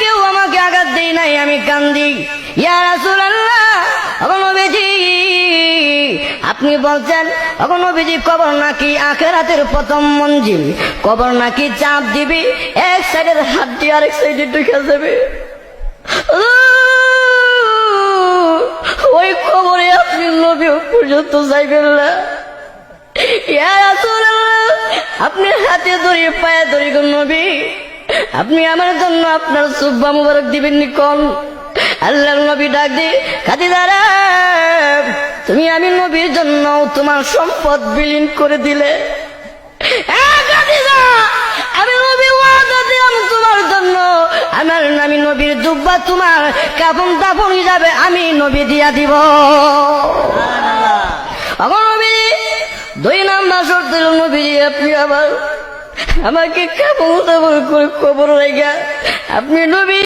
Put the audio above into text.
কেউ আমাকে আঘাত দেয় নাই, আমি কান্দি। ইয়া রাসূলুল্লাহ, ওগো নবীজি, আপনি বলছেন ওগো নবীজি, কবর নাকি আখিরাতের প্রথম মঞ্জিল, কবর নাকি চাপ দিবি, এক সাইডের হাড্ডি আরেক সাইডে ঢুকে যাবে। ওই কবরে আপনি নবী পর্যন্ত যাইবেন না। ইয়া রাসূলুল্লাহ, আপনি হাতে ধরে পায়ে ধরে গো নবী, আপনি আমার জন্য আপনার সুব্বা মুবারক দিবেন নি কোন? আল্লাহর নবী ডাক দি, খাদিজা রে, তুমি আমি নবীর জন্য তোমার সম্পদ বিলীন করে দিলে। খাদিজা, আমি নবী ওয়াদা দিলাম তোমার জন্য, আমি নবীর জুব্বা তোমার কাফন দাফন হিসাবে আমি নবী দিয়া দিব। আমার নবী 2 নাম্বার শর্ত হলো, নবীজি আপনি আমাকে কাফন দাফন করে কবর রাইখা আপনি নবী